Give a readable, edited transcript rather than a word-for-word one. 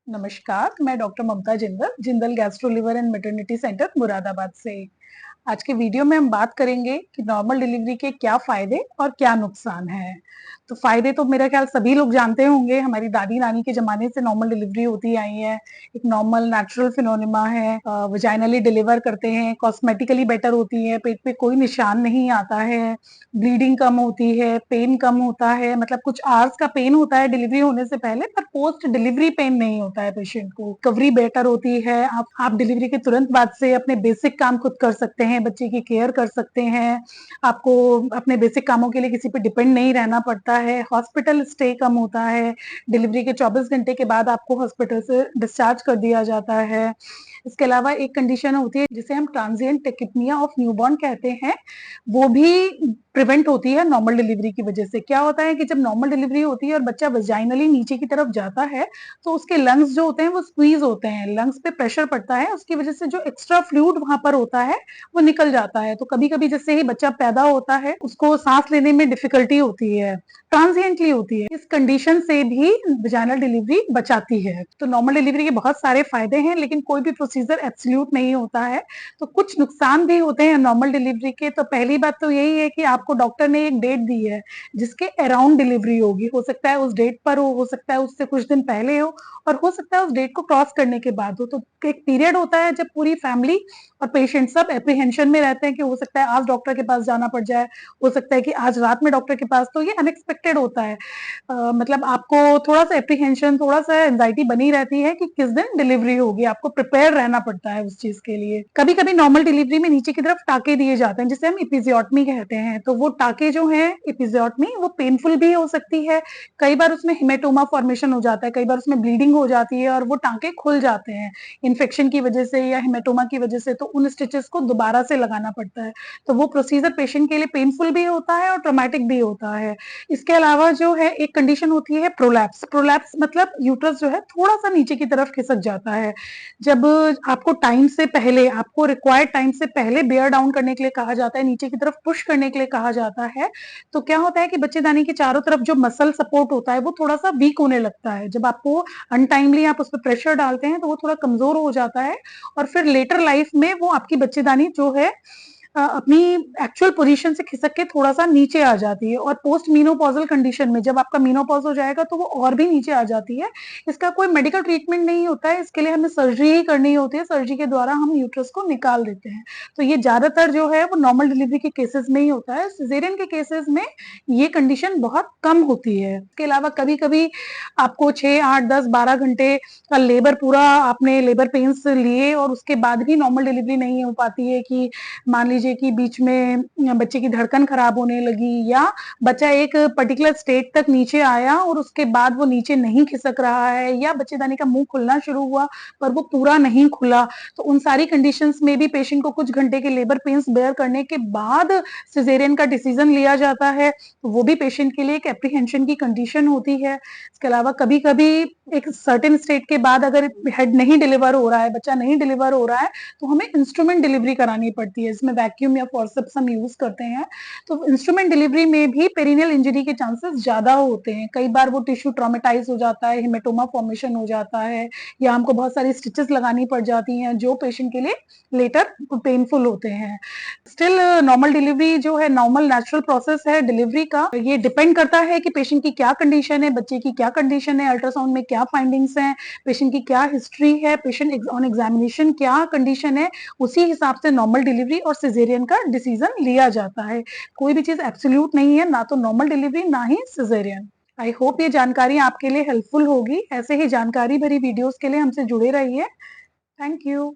नमस्कार, मैं doctor Mamta Jindal, Jindal gastro liver and maternity centre Moradabad से। आज के वीडियो में हम बात करेंगे कि नॉर्मल डिलीवरी के क्या फायदे और क्या नुकसान हैं। तो फायदे तो मेरा ख्याल सभी लोग जानते होंगे, हमारी दादी-नानी के ज़माने से नॉर्मल डिलीवरी होती आई है। एक नॉर्मल नेचुरल फिनोमेना है, वजाइनली डिलीवर करते हैं, कॉस्मेटिकली बेटर होती है, पेट पे कोई निशान नहीं आता है, ब्लीडिंग कम होती है, पेन कम होता है, मतलब कुछ आवर्स का पेन होता है डिलीवरी होने से पहले, पर पोस्ट डिलीवरी पेन नहीं होता है पेशेंट को। रिकवरी बेटर होती है, आप डिलीवरी के तुरंत बाद से अपने बेसिक काम खुद कर सकते हैं, बच्चे की केयर कर सकते हैं, आपको अपने बेसिक कामों के लिए किसी पे डिपेंड नहीं रहना पड़ता है, हॉस्पिटल स्टे कम होता है, डिलीवरी के 24 घंटे के बाद आपको हॉस्पिटल से डिस्चार्ज कर दिया जाता है। इसके अलावा एक कंडीशन होती है जिसे हम ट्रांजिएंट टेकिपनिया ऑफ न्यूबॉर्न कहते हैं, वो भी प्रिवेंट होती है नॉर्मल डिलीवरी की वजह से। क्या होता है कि जब नॉर्मल डिलीवरी होती है और बच्चा वजाइनली नीचे की तरफ जाता है, तो उसके लंग्स जो होते हैं वो स्क्वीज होते हैं, लंग्स पे प्रेशर पड़ता है, उसकी वजह से जो एक्स्ट्रा फ्लूइड वहां पर होता है वो निकल जाता है। तो कभी कभी जैसे ही बच्चा पैदा होता है उसको सांस लेने में डिफिकल्टी होती है, ट्रांजिएंटली होती है। इस कंडीशन से भी वजाइनल डिलीवरी बचाती है। तो नॉर्मल डिलीवरी के बहुत सारे फायदे हैं, लेकिन कोई भी प्रोसीजर एब्सोल्यूट नहीं होता है, तो कुछ नुकसान भी होते हैं नॉर्मल डिलीवरी के। तो पहली बात तो यही है कि आपको डॉक्टर ने एक डेट दी है जिसके अराउंड डिलीवरी होगी, हो सकता है उस डेट पर हो सकता है उससे कुछ दिन पहले हो, और हो सकता है उस डेट को क्रॉस करने के बाद हो। तो एक पीरियड होता है जब पूरी फैमिली और पेशेंट सब एप्रीहेंशन में रहते हैं कि हो सकता है आज डॉक्टर के पास जाना पड़ जाए, हो सकता है कि आज रात में डॉक्टर के पास। तो ये अनएक्सपेक्टेड होता है, मतलब आपको थोड़ा सा एप्रीहेंशन, थोड़ा सा एंजाइटी बनी रहती है कि किस दिन डिलीवरी होगी, आपको प्रिपेयर रहना पड़ता है उस चीज के लिए। कभी कभी नॉर्मल डिलीवरी में नीचे की तरफ टाके दिए जाते हैं जिसे हम एपिजियोटमी कहते हैं। तो वो टाके जो है एपिजियोटमी, वो पेनफुल भी हो सकती है, कई बार उसमें हिमेटोमा फॉर्मेशन हो जाता है, कई बार उसमें ब्लीडिंग हो जाती है और वो टाके खुल जाते हैं इन्फेक्शन की वजह से या हिमेटोमा की वजह से। तो उन स्टिचेस को दोबारा से लगाना पड़ता है। तो वो प्रोसीजर पेशेंट के लिए पेनफुल भी होता है और ट्रॉमेटिक भी होता है। इसके अलावा जो है एक कंडीशन होती है प्रोलैप्स। प्रोलैप्स मतलब यूट्रस जो है थोड़ा सा नीचे की तरफ खिसक जाता है। जब आपको टाइम से पहले, आपको रिक्वायर्ड टाइम से पहले बेयर डाउन करने के लिए कहा जाता है, नीचे की तरफ पुश करने के लिए कहा जाता है, तो क्या होता है कि बच्चेदानी के चारों तरफ जो मसल सपोर्ट होता है वो थोड़ा सा वीक होने लगता है। जब आपको अनटाइमली आप उस पर प्रेशर डालते हैं तो वो थोड़ा कमजोर हो जाता है, और फिर लेटर लाइफ में वो आपकी बच्चेदानी जो है अपनी एक्चुअल पोजीशन से खिसक के थोड़ा सा नीचे आ जाती है। और पोस्ट मीनोपॉजल कंडीशन में जब आपका मीनोपॉज हो जाएगा तो वो और भी नीचे आ जाती है। इसका कोई मेडिकल ट्रीटमेंट नहीं होता है, इसके लिए हमें सर्जरी ही करनी होती है, सर्जरी के द्वारा हम यूट्रस को निकाल देते हैं। तो ये ज्यादातर जो है वो नॉर्मल डिलीवरी के केसेस में ही होता है, सिजेरियन के केसेस में ये कंडीशन बहुत कम होती है। इसके अलावा कभी कभी आपको 6, 8, 10, 12 घंटे का लेबर, पूरा आपने लेबर पेन्स लिए और उसके बाद भी नॉर्मल डिलीवरी नहीं हो पाती है, कि मान लीजिए कि बीच में बच्चे की धड़कन खराब होने लगी, या बच्चा एक पर्टिकुलर स्टेट तक नीचे आया और उसके बाद वो नीचे नहीं खिसक रहा है, या बच्चेदानी का मुंह खुलना शुरू हुआ पर वो पूरा नहीं खुला। तो उन सारी कंडीशंस में भी पेशेंट को कुछ घंटे के लेबर पेन्स बेयर करने के बाद सिजेरियन का डिसीजन लिया जाता है। तो वो भी पेशेंट के लिए एक एप्रीहेंशन की कंडीशन होती है। इसके अलावा कभी कभी एक सर्टेन स्टेट के बाद अगर हेड नहीं डिलीवर हो रहा है, बच्चा नहीं डिलीवर हो रहा है, तो हमें इंस्ट्रूमेंट डिलीवरी करानी पड़ती है, इसमें वैक्यूम या फॉर्सेप्स हम यूज करते हैं। तो इंस्ट्रूमेंट डिलीवरी में भी पेरिनियल इंजरी के चांसेस ज्यादा होते हैं। कई बार वो टिश्यू ट्रॉमेटाइज हो जाता है, हिमेटोमा फॉर्मेशन हो जाता है, या हमको बहुत सारी स्टिचेस लगानी पड़ जाती हैं जो पेशेंट के लिए लेटर पेनफुल होते हैं। स्टिल नॉर्मल डिलीवरी जो है, नॉर्मल नेचुरल प्रोसेस है डिलीवरी का, ये डिपेंड करता है कि पेशेंट की क्या कंडीशन है, बच्चे की क्या कंडीशन है, अल्ट्रासाउंड में क्या फाइंडिंग्स हैं, पेशेंट की क्या हिस्ट्री है, पेशेंट ऑन एग्जामिनेशन क्या कंडीशन है, उसी हिसाब से नॉर्मल डिलीवरी और सिजेरियन का डिसीजन लिया जाता है। कोई भी चीज एब्सोल्यूट नहीं है, ना तो नॉर्मल डिलीवरी ना ही सिजेरियन। आई होप ये जानकारी आपके लिए हेल्पफुल होगी। ऐसे ही जानकारी भरी वीडियोस के लिए हमसे जुड़े रहिए। Thank you.